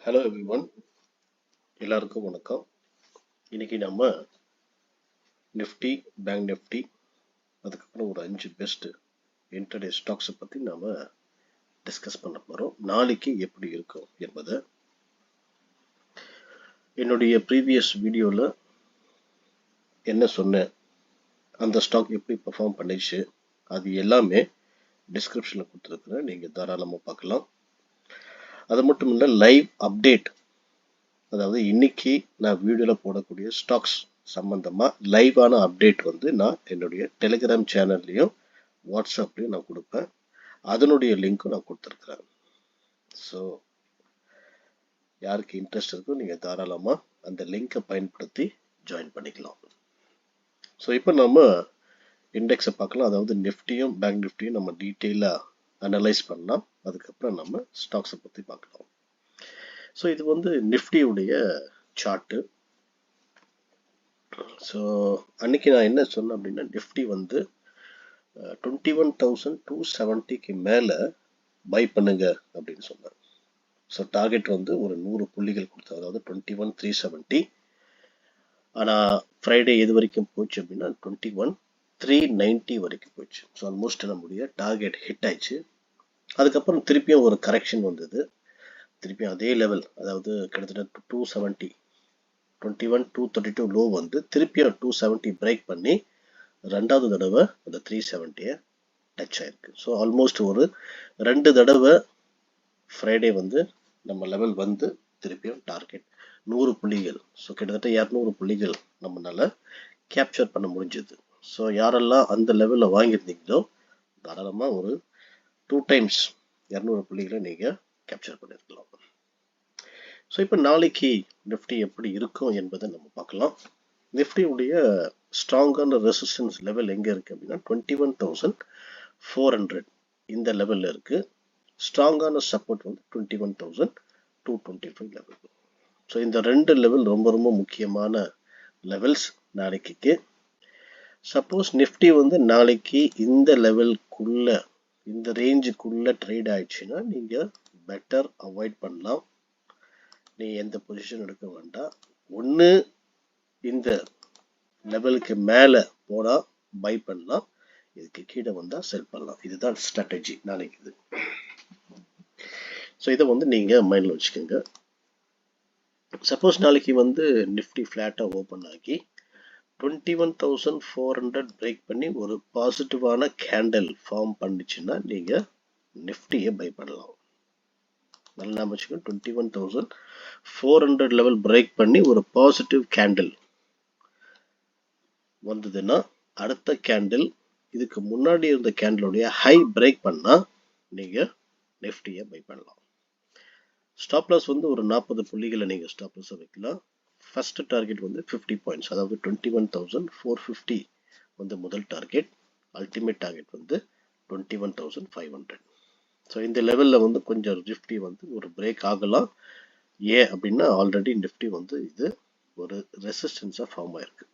Hello everyone, எல்லாருக்கும் வணக்கம். இன்னைக்கு நம்ம நிஃப்டி, பேங்க் நிஃப்டி, அதுக்கப்புறம் ஒரு 5 பெஸ்ட் இன்டர்டே ஸ்டாக்ஸை பற்றி நாம் டிஸ்கஸ் பண்ண போகிறோம். நாளைக்கு எப்படி இருக்கும் என்பதை என்னுடைய ப்ரீவியஸ் வீடியோவில் என்ன சொன்னேன், அந்த ஸ்டாக் எப்படி பெர்ஃபார்ம் பண்ணிச்சு, அது எல்லாமே டிஸ்கிரிப்ஷனில் கொடுத்துருக்குறேன். நீங்கள் தாராளமாக பார்க்கலாம். அது மட்டும் இல்லை, லைவ் அப்டேட், அதாவது இன்னைக்கு நான் வீடியோவில் போடக்கூடிய ஸ்டாக்ஸ் சம்பந்தமாக லைவான அப்டேட் வந்து நான் என்னுடைய டெலிகிராம் சேனல்லையும் வாட்ஸ்அப்லையும் நான் கொடுப்பேன். அதனுடைய லிங்க்கும் நான் கொடுத்துருக்குறேன். ஸோ யாருக்கு இன்ட்ரெஸ்ட் இருக்கோ நீங்கள் தாராளமாக அந்த லிங்கை பயன்படுத்தி ஜாயின் பண்ணிக்கலாம். ஸோ இப்போ நம்ம இண்டெக்ஸை பார்க்கலாம். அதாவது நிஃப்டியும் பேங்க் நிஃப்டியும் நம்ம டீட்டெயிலாக அனலைஸ் பண்ணலாம். அதுக்கப்புறம் நம்ம ஸ்டாக்ஸை பற்றி பார்க்கலாம். ஸோ இது வந்து நிஃப்டியுடைய சார்ட்டு. ஸோ அன்னைக்கு நான் என்ன சொன்னேன் அப்படின்னா, நிஃப்டி வந்து 21,270க்கு மேலே பை பண்ணுங்க அப்படின்னு சொன்னேன். ஸோ டார்கெட் வந்து ஒரு 100 புள்ளிகள் கொடுத்தேன், அதாவது 21,370. ஆனால் ஃப்ரைடே எது வரைக்கும் போச்சு அப்படின்னா 21,390 வரைக்கும் போச்சு. ஸோ ஆல்மோஸ்ட் நம்முடைய டார்கெட் ஹிட் ஆயிடுச்சு. அதுக்கப்புறம் திருப்பியும் ஒரு கரெக்ஷன் வந்தது. திருப்பியும் அதே லெவல், அதாவது கிட்டத்தட்ட 270, 21,232 லோ வந்து திருப்பியும் 270 பிரேக் பண்ணி ரெண்டாவது தடவை அந்த 370 டச் ஆயிருக்கு. ஸோ ஆல்மோஸ்ட் ஒரு 2 தடவை ஃப்ரைடே வந்து நம்ம லெவல் வந்து திருப்பியும் டார்கெட் 100 புள்ளிகள். ஸோ கிட்டத்தட்ட 200 புள்ளிகள் நம்மளால கேப்சர் பண்ண முடிஞ்சது. ஸோ யாரெல்லாம் அந்த லெவலில் வாங்கியிருந்தீங்களோ தாராளமாக ஒரு 2 டைம்ஸ் 200 புள்ளிகளை நீங்கள் கேப்சர் பண்ணியிருக்கலாம். ஸோ இப்போ நாளைக்கு நிஃப்டி எப்படி இருக்கும் என்பதை நம்ம பார்க்கலாம். நிஃப்டியுடைய ஸ்ட்ராங்கான ரெசிஸ்டன்ஸ் லெவல் எங்கே இருக்குது அப்படின்னா 21,400 இந்த லெவலில் இருக்குது. ஸ்ட்ராங்கான சப்போர்ட் வந்து 21,225 லெவல். ஸோ இந்த ரெண்டு லெவல் ரொம்ப ரொம்ப முக்கியமான லெவல்ஸ் நாளைக்கு. சப்போஸ் நிஃப்டி வந்து நாளைக்கு இந்த லெவலுக்குள்ள, இந்த ரேஞ்சுக்குள்ள ட்ரேட் ஆயிடுச்சுன்னா நீங்கள் பெட்டர் அவாய்ட் பண்ணலாம். நீ எந்த பொசிஷன் எடுக்க வேண்டாம். ஒன்று இந்த லெவலுக்கு மேலே போனால் பை பண்ணலாம், இதுக்கு கீழே வந்தால் செல் பண்ணலாம். இதுதான் ஸ்ட்ராட்டஜி நாளைக்கு இது. ஸோ இதை வந்து நீங்கள் மைண்டில் வச்சுக்கோங்க. சப்போஸ் நாளைக்கு வந்து நிஃப்டி ஃப்ளாட்டாக ஓப்பன் ஆகி 21,400 பிரேக் பண்ணி ஒரு பாசிட்டிவான கேண்டில் ஃபார்ம் பண்ணிச்சுன்னா நீங்கள் நிஃப்டியை பை பண்ணலாம். நல்லா வச்சுக்கோங்க, 21,400 லெவல் பிரேக் பண்ணி ஒரு பாசிட்டிவ் கேண்டில் வந்ததுன்னா அடுத்த கேண்டில் இதுக்கு முன்னாடி இருந்த கேண்டிலுடைய ஹை பிரேக் பண்ணா நீங்க நிஃப்டியை பை பண்ணலாம். ஸ்டாப் லாஸ் வந்து ஒரு 40 புள்ளிகளை நீங்க ஸ்டாப் லாஸ் வைக்கலாம். ஃபர்ஸ்ட் டார்கெட் வந்து 50 பாயிண்ட்ஸ், அதாவது 21,450 வந்து முதல் டார்கெட். அல்டிமேட் டார்கெட் வந்து 21,500. ஸோ இந்த லெவலில் வந்து கொஞ்சம் நிஃப்டி வந்து ஒரு பிரேக் ஆகலாம். ஏன் அப்படின்னா ஆல்ரெடி நிஃப்டி வந்து இது ஒரு ரெசிஸ்டன்ஸாக ஃபார்ம் ஆயிருக்கு.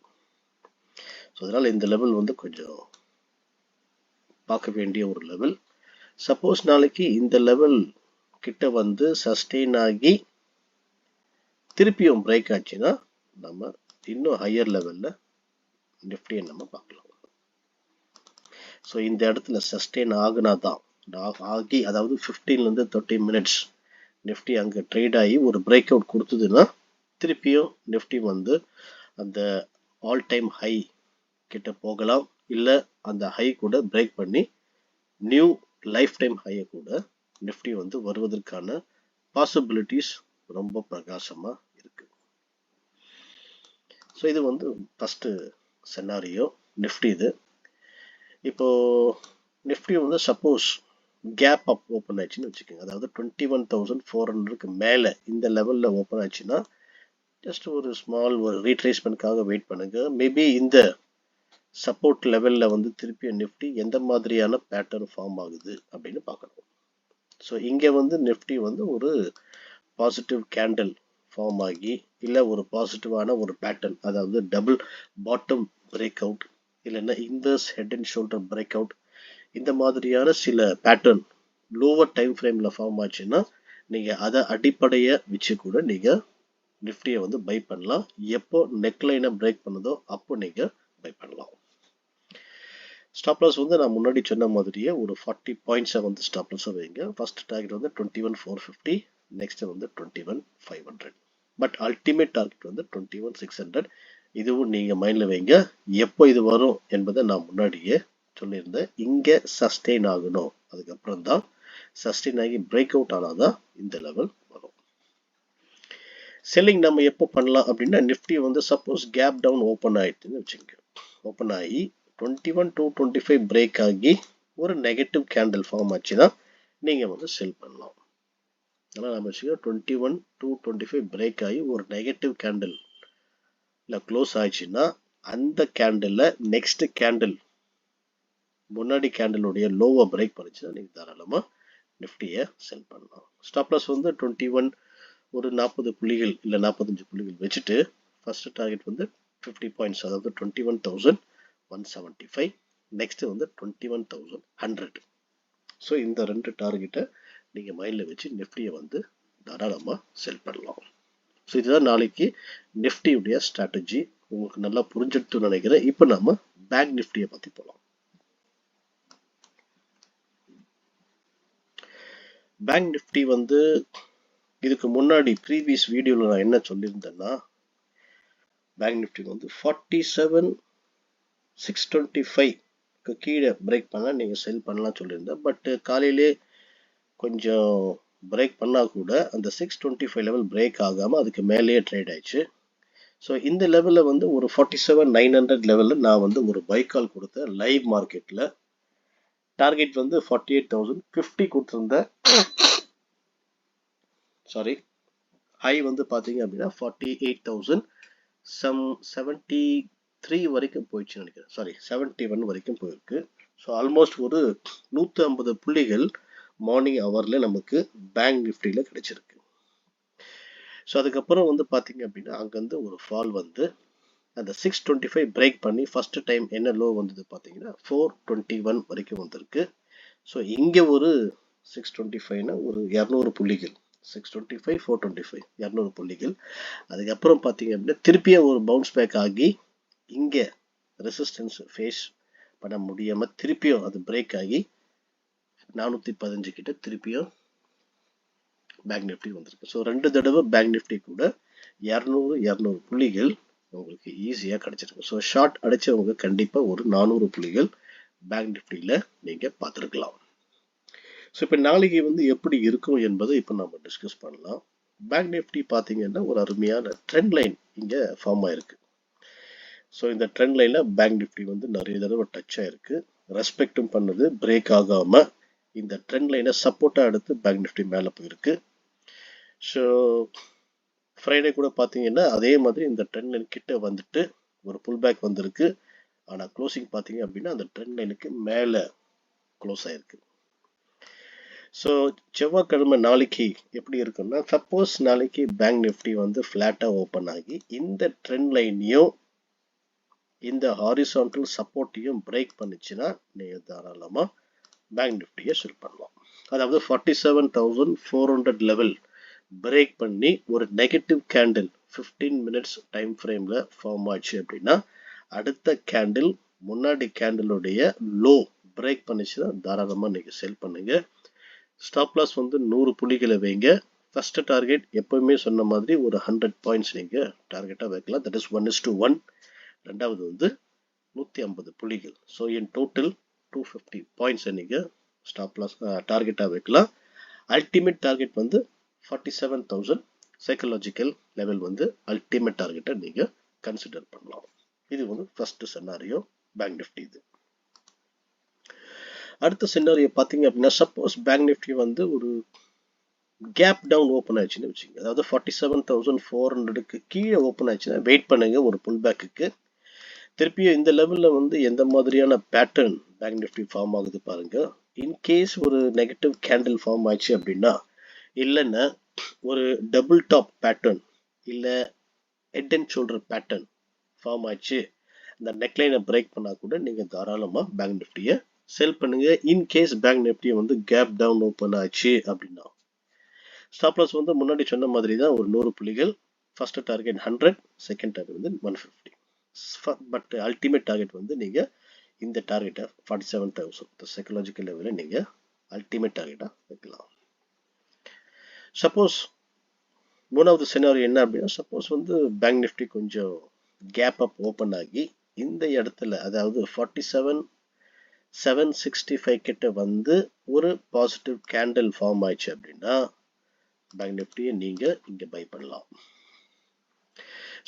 ஸோ அதனால் இந்த லெவல் வந்து கொஞ்சம் பார்க்க வேண்டிய ஒரு லெவல். சப்போஸ் நாளைக்கு இந்த லெவல் கிட்ட வந்து சஸ்டெயின் ஆகி திருப்பியும் பிரேக் ஆச்சுன்னா நம்ம இன்னும் ஹையர் லெவலில் நிஃப்டியை நம்ம பார்க்கலாம். ஸோ இந்த இடத்துல சஸ்டெயின் ஆகுனா தான் ஆகி, அதாவது 15லேருந்து 30 மினிட்ஸ் நிஃப்டி அங்கே ட்ரேட் ஆகி ஒரு பிரேக் அவுட் கொடுத்ததுன்னா திருப்பியும் நிஃப்டி வந்து அந்த ஆல் டைம் ஹை கிட்ட போகலாம். இல்லை அந்த ஹை கூட பிரேக் பண்ணி நியூ லைஃப் டைம் ஹையை கூட நிஃப்டி வந்து வருவதற்கான பாசிபிலிட்டிஸ் ரொம்ப பிரகாசமாக இருக்கு. ஸோ இது வந்து ஃபர்ஸ்ட் செனாரியோ நிஃப்டி. இது இப்போ நிஃப்டி வந்து சப்போஸ் கேப் அப் ஓப்பன் ஆச்சுன்னு வச்சுக்கோங்க, அதாவது 21,400க்கு மேலே இந்த லெவலில் ஓப்பன் ஆச்சுன்னா ஜஸ்ட் ஒரு ஸ்மால் ஒரு ரீட்ரேஸ்மெண்ட்காக வெயிட் பண்ணுங்க. மேபி இந்த சப்போர்ட் லெவலில் வந்து திருப்பி நிஃப்டி எந்த மாதிரியான பேட்டர்ன் ஃபார்ம் ஆகுது அப்படின்னு பார்க்கணும். ஸோ இங்கே வந்து நிஃப்டி வந்து ஒரு பாசிட்டிவ் கேண்டில் ஃபார்ம் ஆகி, இல்லை ஒரு பாசிட்டிவான ஒரு பேட்டர்ன், அதாவது டபுள் பாட்டம் பிரேக் அவுட், இல்லைன்னா inverse head and shoulder break out, இந்த மாதிரியான சில பேட்டர்ன் லோவர் டைம் ஃப்ரேமில் ஃபார்ம் ஆச்சுன்னா நீங்கள் அதை அடிப்படையை வச்சு கூட நீங்கள் நிஃப்டியை வந்து பை பண்ணலாம். எப்போ நெக்லைனை பிரேக் பண்ணுதோ அப்போ நீங்கள் பை பண்ணலாம். ஸ்டாப் லாஸ் வந்து நான் முன்னாடி சொன்ன மாதிரியே ஒரு 40 பாயிண்ட்ஸை வந்து ஸ்டாப் லாஸை வைங்க. ஃபர்ஸ்ட் டார்கெட் வந்து 21,450, நெக்ஸ்ட் வந்து 21,500. பட் அல்டிமேட் டார்கெட் வந்து 21,600. இதுவும் நீங்கள் மைண்டில் வைங்க. எப்போ இது வரும் என்பதை நான் முன்னாடியே சொல்லியிருந்தேன். இங்கே சஸ்டெயின் ஆகணும், அதுக்கப்புறம் தான் சஸ்டெயின் ஆகி பிரேக் அவுட் ஆனாதான் இந்த லெவல் வரும். செல்லிங் நம்ம எப்போ பண்ணலாம் அப்படின்னா, நிஃப்டி வந்து சப்போஸ் கேப் டவுன் ஓப்பன் ஆயிடுச்சுன்னு வச்சுங்க. ஓப்பன் ஆகி 21,225 பிரேக் ஆகி ஒரு நெகட்டிவ் கேண்டில் ஃபார்ம் ஆச்சுன்னா நீங்கள் வந்து செல் பண்ணலாம். அதனால் நம்ம வச்சுக்கோங்க, 21,225 பிரேக் ஆகி ஒரு நெகட்டிவ் கேண்டில் க்ளோஸ் ஆயிடுச்சுன்னா அந்த கேண்டில் நெக்ஸ்ட் கேண்டில் முன்னாடி கேண்டிலுடைய லோவை பிரேக் பண்ணிச்சுன்னா நீங்கள் தாராளமாக நிஃப்டியை செல் பண்ணலாம். ஸ்டாப் லாஸ் வந்து 21 ஒரு 40 புள்ளிகள் இல்லை 45 புள்ளிகள் வச்சுட்டு ஃபர்ஸ்ட் டார்கெட் வந்து 50 பாயிண்ட்ஸ், அதாவது 21,175, நெக்ஸ்ட் வந்து 21,100. ஸோ இந்த ரெண்டு டார்கெட்டை நீங்கள் மைண்டில் வச்சு நிஃப்டியை வந்து தாராளமாக செல் பண்ணலாம். ஸோ இதுதான் நாளைக்கு நிஃப்டியுடைய ஸ்ட்ராட்டஜி. உங்களுக்கு நல்லா புரிஞ்சிடுன்னு நினைக்கிறேன். இப்போ நம்ம பேங்க் நிஃப்டியை பற்றி போகலாம். பேங்க் நிஃப்டி வந்து இதுக்கு முன்னாடி ப்ரீவியஸ் வீடியோவில் நான் என்ன சொல்லியிருந்தேன்னா, பேங்க் நிஃப்டி வந்து 47,625 கீழே பிரேக் பண்ணால் நீங்கள் செல் பண்ணலாம் சொல்லியிருந்தேன். பட் காலையிலே கொஞ்சம் பிரேக் பண்ணால் கூட அந்த 625 லெவல் பிரேக் ஆகாமல் அதுக்கு மேலேயே ட்ரேட் ஆயிடுச்சு. ஸோ இந்த லெவலில் வந்து ஒரு 47,900 லெவலில் நான் வந்து ஒரு பை கால் கொடுத்தேன் லைவ் மார்க்கெட்டில். டார்கெட் வந்து 48,050 கொடுத்துருந்தேன். சாரி, ஹை வந்து பார்த்தீங்க அப்படின்னா 48,073 வரைக்கும் போயிடுச்சுன்னு நினைக்கிறேன். சாரி, 71 வரைக்கும் போயிருக்கு. ஸோ ஆல்மோஸ்ட் ஒரு 150 புள்ளிகள் மார்னிங் ஹவரில் நமக்கு பேங்க் நிஃப்டியில் கிடைச்சிருக்கு. ஸோ அதுக்கப்புறம் வந்து பார்த்தீங்க அப்படின்னா அங்கேருந்து ஒரு ஃபால் வந்து அந்த 625 பிரேக் பண்ணி ஃபர்ஸ்ட் டைம் என்ன லோ வந்தது பார்த்தீங்கன்னா 421 வரைக்கும் வந்திருக்கு. ஸோ இங்கே ஒரு 625னா ஒரு 200 புள்ளிகள், 625 425 200 புள்ளிகள். அதுக்கப்புறம் பார்த்தீங்க அப்படின்னா திருப்பியும் ஒரு பவுன்ஸ் பேக் ஆகி இங்கே ரெசிஸ்டன்ஸ் ஃபேஸ் பண்ண முடியாமல் திருப்பியும் அது பிரேக் ஆகி 415 கிட்ட திருப்பியும் பேங்க் நிஃப்டி வந்திருக்கு. ஸோ 2 தடவை பேங்க் நிஃப்டி கூட 200 புள்ளிகள் உங்களுக்கு ஈஸியாக கிடைச்சிருக்கு. ஸோ ஷார்ட் அடிச்சவங்க கண்டிப்பாக ஒரு 400 புள்ளிகள் பேங்க் நிஃப்டியில் நீங்கள் பார்த்துருக்கலாம். ஸோ இப்போ நாளைக்கு வந்து எப்படி இருக்கும் என்பதை இப்போ நம்ம டிஸ்கஸ் பண்ணலாம். பேங்க் நிஃப்டி பார்த்தீங்கன்னா ஒரு அருமையான ட்ரெண்ட் லைன் இங்கே ஃபார்ம் ஆயிருக்கு. ஸோ இந்த ட்ரெண்ட் லைனில் பேங்க் நிஃப்டி வந்து நிறைய தடவை டச் ஆயிருக்கு, ரெஸ்பெக்டும் பண்ணுது, பிரேக் ஆகாமல் இந்த ட்ரெண்ட் லைனை சப்போர்ட்டாக எடுத்து பேங்க் நிஃப்டி மேலே போயிருக்கு. ஸோ ஃப்ரைடே கூட பார்த்தீங்கன்னா அதே மாதிரி இந்த ட்ரெண்ட் லைன் கிட்ட வந்துட்டு ஒரு புல் பேக் வந்திருக்கு. ஆனால் க்ளோசிங் பார்த்தீங்க அப்படின்னா அந்த ட்ரெண்ட் லைனுக்கு மேலே க்ளோஸ் ஆயிருக்கு. ஸோ செவ்வாய்க்கிழமை நாளைக்கு எப்படி இருக்குன்னா, சப்போஸ் நாளைக்கு பேங்க் நிஃப்டி வந்து ஃப்ளாட்டாக ஓப்பன் ஆகி இந்த ட்ரெண்ட் லைனையும் இந்த ஹாரிசான்டல் சப்போர்ட்டையும் பிரேக் பண்ணிச்சுன்னா நீங்கள் தாராளமாக பேங்க் நிஃப்டியை செல் பண்ணலாம். அதாவது 47,400 லெவல் பிரேக் பண்ணி ஒரு நெகட்டிவ் கேண்டில் 15 மினிட்ஸ் டைம் ஃப்ரேமில் ஃபார்ம் ஆச்சு அப்படின்னா அடுத்த கேண்டில் முன்னாடி கேண்டிலுடைய லோ பிரேக் பண்ணிச்சுன்னா தாராளமாக நீங்கள் செல் பண்ணுங்க. ஸ்டாப் லாஸ் வந்து 100 புள்ளிகளை வைங்க. ஃபர்ஸ்ட் டார்கெட் எப்பவுமே சொன்ன மாதிரி ஒரு 100 பாயிண்ட்ஸ் நீங்கள் டார்கெட்டாக வைக்கலாம். That is 1:1. ரெண்டாவது வந்து 150 புள்ளிகள். ஸோ இன் டோட்டல் 250 பாயிண்ட்ஸை நீங்கள் ஸ்டாப் லாஸ் டார்கெட்டாக வைக்கலாம். அல்டிமேட் டார்கெட் வந்து 47,000 சைக்கலாஜிக்கல் லெவல் வந்து அல்டிமேட் டார்கெட்டை நீங்கள் கன்சிடர் பண்ணலாம். இது வந்து ஃபர்ஸ்ட் செனாரியோ பேங்க் நிஃப்டி. இது அடுத்த செனாரியோ பார்த்தீங்க அப்படின்னா, சப்போஸ் பேங்க் நிஃப்டி வந்து ஒரு கேப் டவுன் ஓப்பன் ஆயிடுச்சுன்னு வச்சுங்க, அதாவது 47,400க்கு கீழே ஓப்பன் ஆயிடுச்சுன்னா வெயிட் பண்ணுங்க ஒரு புல் பேக்குக்கு. திருப்பியும் இந்த லெவலில் வந்து எந்த மாதிரியான பேட்டர்ன் பேங்க் நிஃப்டி ஃபார்ம் ஆகுது பாருங்க. இன்கேஸ் ஒரு நெகட்டிவ் கேண்டில் ஃபார்ம் ஆயிடுச்சு அப்படின்னா, இல்லைன்னா ஒரு டபுள் டாப் பேட்டர்ன் இல்லை head and shoulder pattern form ஆயிடுச்சு, இந்த நெக்லைனை பிரேக் பண்ணால் கூட நீங்கள் தாராளமாக பேங்க் நிஃப்டியை செல் பண்ணுங்க. இன்கேஸ் பேங்க் நிஃப்டியை வந்து கேப் டவுன் ஓப்பன் ஆச்சு அப்படின்னா, ஸ்டாப் லாஸ் வந்து முன்னாடி சொன்ன மாதிரி தான் ஒரு 100 புள்ளிகள். ஃபர்ஸ்ட் டார்கெட் 100, செகண்ட் டார்கெட் வந்து 150. பட் அல்டிமேட் டார்கெட் வந்து நீங்க இந்த டார்கெட்டை 47,000 சைக்கலாஜிக்கல் லெவலில் நீங்க அல்டிமேட் டார்கெட்டா வைக்கலாம். சப்போஸ் மூணாவது சினாரியோ என்ன அப்படின்னா, சப்போஸ் வந்து பேங்க் நிஃப்டி கொஞ்சம் கேப் அப் ஓப்பன் ஆகி இந்த இடத்துல அதாவது 47,765 கிட்ட வந்து ஒரு பாசிட்டிவ் கேண்டில் ஃபார்ம் ஆயிடுச்சு அப்படின்னா பேங்க் நிஃப்டியை நீங்க இங்க பை பண்ணலாம்.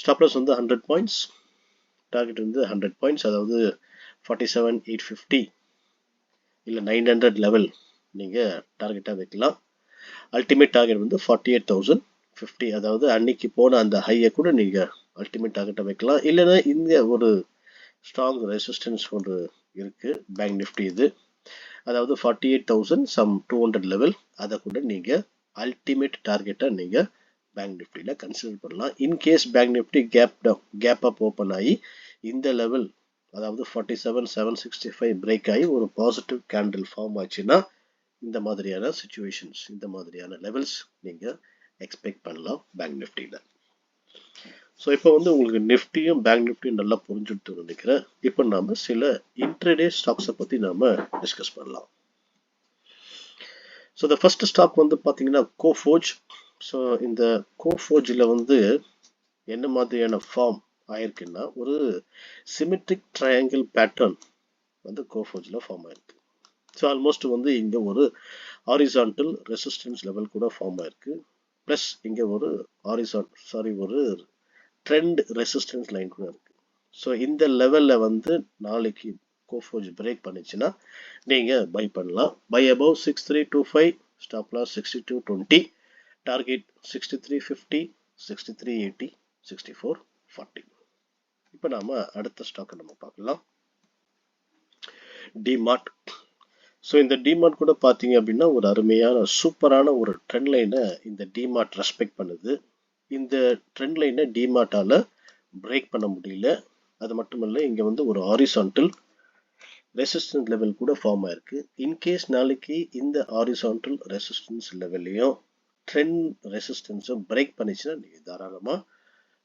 ஸ்டாப் லாஸ் வந்து 100 பாயிண்ட்ஸ், டார்கெட் வந்து 100 பாயிண்ட்ஸ், அதாவது 47,850 இல்ல 900 லெவல் நீங்க டார்கெட்டா வைக்கலாம். அல்டிமேட் டார்கெட் வந்து 48,050, அதாவது அன்னைக்கு போன அந்த ஹையை கூட நீங்க அல்டிமேட் டார்கெட்டா வைக்கலாம். இல்லைன்னா இந்த ஒரு ஸ்ட்ராங் ரெசிஸ்டன்ஸ் ஒன்று இருக்கு பேங்க் நிஃப்டி இது, அதாவது 48,200 லெவல், அதை கூட நீங்க அல்டிமேட் டார்கெட்டா நீங்க பேங்க் நிஃப்டியில கன்சிடர் பண்ணலாம். In case bank Nifty gap up open ஆகி இந்த லெவல் அதாவது 47,765 பிரேக் ஆகி ஒரு பாசிட்டிவ் கேண்டில் ஃபார்ம் ஆச்சுன்னா இந்த மாதிரியான சிச்சுவேஷன்ஸ், இந்த மாதிரியான லெவல்ஸ் நீங்க எக்ஸ்பெக்ட் பண்ணலாம் பேங்க் நிஃப்டியில. ஸோ இப்போ வந்து உங்களுக்கு நிஃப்டியும் பேங்க் நிஃப்டியும் நல்லா புரிஞ்சுட்டு நினைக்கிறேன். இப்போ நாம சில இன்ட்ரடே ஸ்டாக்ஸை பத்தி நாம டிஸ்கஸ் பண்ணலாம். ஸோ இந்த ஃபர்ஸ்ட் ஸ்டாக் வந்து பார்த்தீங்கன்னா கோஃபோர்ஜ். ஸோ இந்த கோஃபோர்ஜில் வந்து என்ன மாதிரியான ஃபார்ம் ஆயிருக்குன்னா ஒரு சிமெட்ரிக் ட்ரையாங்கிள் பேட்டர்ன் வந்து கோஃபோர்ஜில் ஃபார்ம் ஆயிருக்கு. ஸோ ஆல்மோஸ்ட் வந்து இங்கே ஒரு ஹாரிசான்டல் ரெசிஸ்டன்ஸ் லெவல் கூட ஃபார்ம் ஆயிருக்கு. ப்ளஸ் இங்கே ஒரு ஒரு ட்ரெண்ட் ரெசிஸ்டன்ஸ் லைன் கூட இருக்கு. ஸோ இந்த லெவலில் வந்து நாளைக்கு கோஃபோர்ஜ் பிரேக் பண்ணிச்சுன்னா நீங்கள் பை பண்ணலாம். Buy above 6325, stop loss 6220, target 6350, 6380, 6440. இப்போ நாம அடுத்த ஸ்டாக்கை நம்ம பார்க்கலாம், டிமார்ட். ஸோ இந்த டிமார்ட் கூட பார்த்தீங்க அப்படின்னா ஒரு அருமையான சூப்பரான ஒரு ட்ரெண்ட் லைனை இந்த டிமார்ட் ரெஸ்பெக்ட் பண்ணுது. இந்த ட்ரெண்ட் லைனை டிமார்ட்டால பிரேக் பண்ண முடியல. அது மட்டும் இல்லை, இங்கே வந்து ஒரு ஹாரிசான்டல் ரெசிஸ்டன்ஸ் லெவல் கூட ஃபார்ம் ஆயிருக்கு. இன்கேஸ் நாளைக்கு இந்த ஹாரிசான்டல் ரெசிஸ்டன்ஸ் லெவல்லையும் ட்ரெண்ட் ரெசிஸ்டன்ஸும் பிரேக் பண்ணிச்சுன்னா நீங்கள் தாராளமாக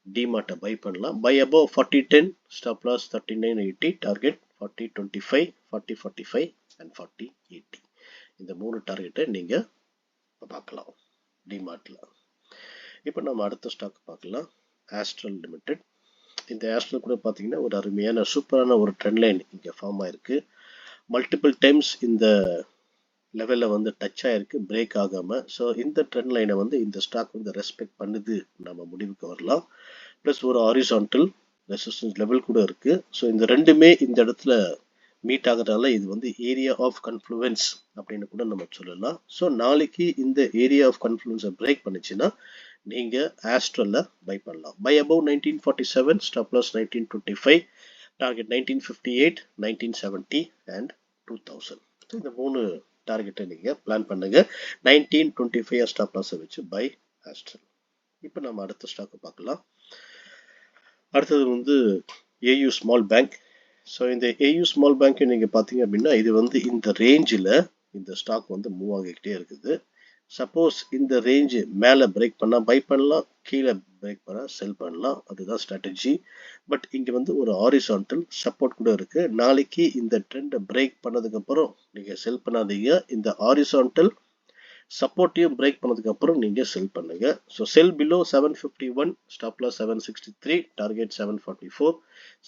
டிமார்ட்டை பை பண்ணலாம். Buy above 4010, stop loss 3980, target 4025, 4045 and 4080. இந்த 3 டார்கெட்டை நீங்கள் பார்க்கலாம் டிமார்ட்டில். இப்போ நம்ம அடுத்த ஸ்டாக் பார்க்கலாம், ஆஸ்ட்ரல் லிமிடெட். இந்த ஆஸ்ட்ரல் கூட பார்த்தீங்கன்னா ஒரு அருமையான சூப்பரான ஒரு ட்ரெண்ட் லைன் இங்கே ஃபார்ம் ஆயிருக்கு. மல்டிபிள் டைம்ஸ் இந்த லெவலில் வந்து டச் ஆயிருக்கு பிரேக் ஆகாமல். ஸோ இந்த ட்ரெண்ட் லைனை வந்து இந்த ஸ்டாக் வந்து ரெஸ்பெக்ட் பண்ணுது நம்ம முடிவுக்கு வரலாம். ப்ளஸ் ஒரு ஹாரிசான்டல் ரெசிஸ்டன்ஸ் லெவல் கூட இருக்கு. ஸோ இந்த ரெண்டுமே இந்த இடத்துல மீட் ஆகிறதால இது வந்து ஏரியா ஆஃப் கன்ஃப்ளூவன்ஸ் அப்படின்னு கூட நம்ம சொல்லலாம். ஸோ நாளைக்கு இந்த ஏரியா ஆஃப் கன்ஃப்ளூவன்ஸை பிரேக் பண்ணிச்சுன்னா நீங்க ஆஸ்ட்ரல்ல பை பண்ணலாம். Buy above 1947, stop loss 1925, target 1958, 1970 and 2000. இந்த 3 டார்கெட்டை நீங்க பிளான் பண்ணுங்க. 1925 ஸ்டாப் லாஸை வச்சு பை ஆஸ்ட்ரல். இப்போ நம்ம அடுத்த ஸ்டாக்கை பார்க்கலாம். அடுத்தது வந்து ஏயு ஸ்மால் பேங்க். ஸோ இந்த ஏயு ஸ்மால் பேங்க் நீங்க பார்த்தீங்க அப்படின்னா இது வந்து இந்த ரேஞ்சில் இந்த ஸ்டாக் வந்து மூவ் ஆகிக்கிட்டே இருக்குது. சப்போஸ் இந்த ரேஞ்சு மேலே பிரேக் பண்ணால் பை பண்ணலாம், கீழே பிரேக் பண்ணால் செல் பண்ணலாம், அதுதான் ஸ்ட்ராட்டஜி. பட் இங்கே வந்து ஒரு ஹாரிசான்டல் சப்போர்ட் கூட இருக்கு. நாளைக்கு இந்த ட்ரெண்டை பிரேக் பண்ணதுக்கப்புறம் நீங்கள் செல் பண்ணாதீங்க. இந்த ஹாரிசான்டல் சப்போர்ட்டையும் பிரேக் பண்ணதுக்கு அப்புறம் நீங்க செல் பண்ணுங்க. So sell below 751, stop loss 763, target 744,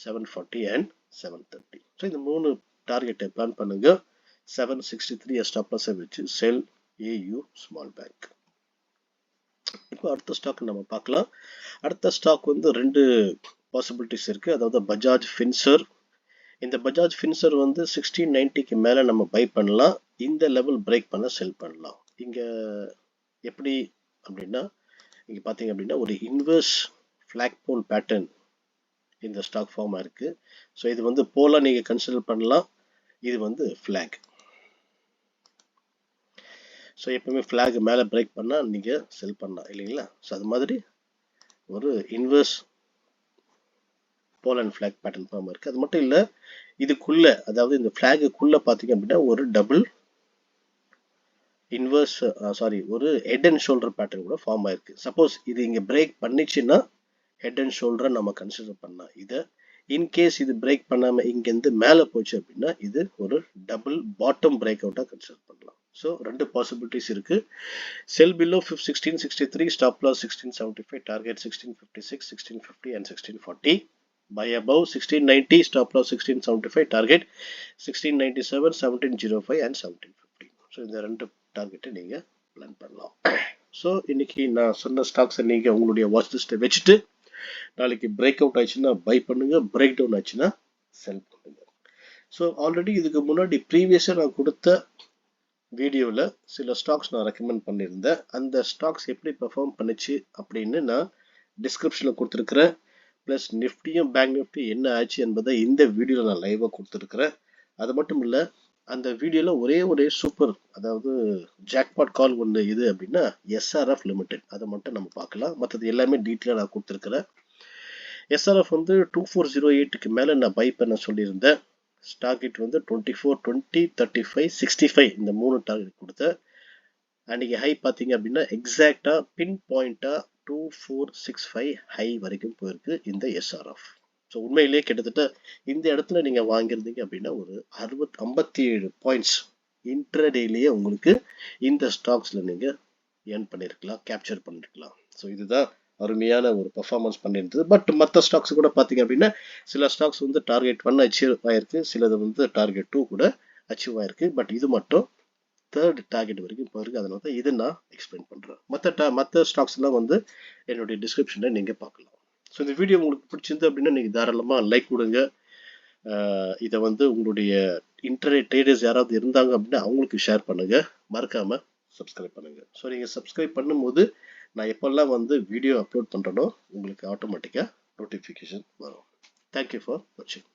740 and 730. So இந்த 3 டார்கெட்டை பிளான் பண்ணுங்க. 763 ஸ்டாப் லாஸை வச்சு செல் ஏயு ஸ்மால் பேங்க். இப்போ அடுத்த ஸ்டாக் நம்ம பார்க்கலாம். அடுத்த ஸ்டாக் வந்து 2 பாசிபிலிட்டிஸ் இருக்கு, அதாவது பஜாஜ் ஃபின்சர். இந்த பஜாஜ் ஃபின்சர் வந்து 1690க்கு மேலே நம்ம பை பண்ணலாம். இந்த லெவல் பிரேக் பண்ண செல் பண்ணலாம். இங்கே எப்படி அப்படின்னா இங்கே பார்த்தீங்க அப்படின்னா ஒரு இன்வெர்ஸ் ஃபிளாக் போல் பேட்டர்ன் இந்த ஸ்டாக் ஃபார்ம் ஆயிருக்கு. ஸோ இது வந்து போலாக நீங்கள் கன்சிடர் பண்ணலாம், இது வந்து ஃபிளாக். ஸோ எப்பவுமே ஃபிளாக் மேலே பிரேக் பண்ணால் நீங்கள் செல் பண்ணலாம் இல்லைங்களா. ஸோ அது மாதிரி ஒரு inverse pole and flag pattern form இருக்குது. அது மட்டும் இல்லை, இதுக்குள்ள அதாவது இந்த ஃபிளாகுக்குள்ள பார்த்தீங்க அப்படின்னா ஒரு டபுள் இன்வர்ஸ் ஒரு ஹெட் அண்ட் ஷோல்டர் பேட்டர்ன் கூட ஃபார்ம் ஆயிருக்கு. சப்போஸ் இது இங்கே பிரேக் பண்ணிச்சுன்னா ஹெட் அண்ட் ஷோல்டரை நம்ம கன்சிடர் பண்ணலாம். இதை இன்கேஸ் இது பிரேக் பண்ணாமல் இங்கேருந்து மேலே போச்சு அப்படின்னா இது ஒரு டபுள் பாட்டம் பிரேக் அவுட்டாக கன்சிடர் பண்ணலாம். ஸோ ரெண்டு பாசிபிலிட்டிஸ் இருக்கு. Sell below 1663, stop loss 1675, target 1656, 1650 and 1640. Buy above 1690, stop loss 1675, target 1697, 1705 and 1750. So இந்த ரெண்டு டார்கெட்டை நீங்கள் பிளான் பண்ணலாம். ஸோ இன்னைக்கு நான் சொன்ன ஸ்டாக்ஸை நீங்கள் உங்களுடைய வாட்ச் லிஸ்ட்டை வச்சுட்டு நாளைக்கு பிரேக் அவுட் ஆயிடுச்சுன்னா பை பண்ணுங்க, பிரேக் டவுன் ஆச்சுன்னா செல் பண்ணுங்க. ஸோ ஆல்ரெடி இதுக்கு முன்னாடி ப்ரீவியஸாக நான் கொடுத்த வீடியோவில் சில ஸ்டாக்ஸ் நான் ரெக்கமெண்ட் பண்ணியிருந்தேன். அந்த ஸ்டாக்ஸ் எப்படி பெர்ஃபார்ம் பண்ணுச்சு அப்படின்னு நான் டிஸ்கிரிப்ஷனில் கொடுத்துருக்குறேன். ப்ளஸ் நிஃப்டியும் பேங்க் நிஃப்டி என்ன ஆச்சு என்பதை இந்த வீடியோவில் நான் லைவாக கொடுத்துருக்குறேன். அது மட்டும் இல்லை, அந்த வீடியோவில் ஒரே சூப்பர், அதாவது ஜாக்பாட் கால் ஒன்று இது அப்படின்னா எஸ்ஆர்எஃப் லிமிடெட், அதை மட்டும் நம்ம பார்க்கலாம். மற்றது எல்லாமே டீட்டெயிலாக நான் கொடுத்துருக்குறேன். எஸ்ஆர்எஃப் வந்து 2408க்கு மேலே நான் பை பண்ண சொல்லியிருந்தேன். டார்கெட் வந்து 24, 20, 35, 65 இந்த 3 டார்கெட் கொடுத்தேன். அன்றைக்கி ஹை பார்த்தீங்க அப்படின்னா எக்ஸாக்டாக பின் பாயிண்ட்டாக 2465 ஹை வரைக்கும் போயிருக்கு இந்த எஸ்ஆர்எஃப். ஸோ உண்மையிலேயே கிட்டத்தட்ட இந்த இடத்துல நீங்கள் வாங்கியிருந்தீங்க அப்படின்னா ஒரு 57 பாயிண்ட்ஸ் இன்ட்ரடேலேயே உங்களுக்கு இந்த ஸ்டாக்ஸில் நீங்கள் ஏர்ன் பண்ணியிருக்கலாம், கேப்சர் பண்ணியிருக்கலாம். ஸோ இதுதான் அருமையான ஒரு பர்ஃபார்மன்ஸ் பண்ணியிருந்தது. பட் மற்ற ஸ்டாக்ஸ் கூட பார்த்தீங்க அப்படின்னா சில ஸ்டாக்ஸ் வந்து டார்கெட் 1 அச்சீவ் ஆயிருக்கு, சிலது வந்து டார்கெட் 2 கூட அச்சீவ் ஆயிருக்கு. பட் இது மட்டும் தேர்ட் டார்கெட் வரைக்கும் போயிருக்கு. அதனால தான் இதை நான் எக்ஸ்பிளைன் பண்ணுறேன். மற்ற ஸ்டாக்ஸ் எல்லாம் வந்து என்னுடைய டிஸ்கிரிப்ஷனில் நீங்கள் பார்க்கலாம். ஸோ இந்த வீடியோ உங்களுக்கு பிடிச்சிருந்து அப்படின்னா நீங்கள் தாராளமாக லைக் கொடுங்க. இதை வந்து உங்களுடைய இன்டர்நெட் ட்ரேடர்ஸ் யாராவது இருந்தாங்க அப்படின்னா அவங்களுக்கு ஷேர் பண்ணுங்க. மறக்காமல் சப்ஸ்கிரைப் பண்ணுங்க. ஸோ நீங்கள் சப்ஸ்கிரைப் பண்ணும்போது நான் எப்பெல்லாம் வந்து வீடியோ அப்லோட் பண்ணுறேனோ உங்களுக்கு ஆட்டோமேட்டிக்காக நோட்டிஃபிகேஷன் வரும். தேங்க்யூ ஃபார் வாட்சிங்.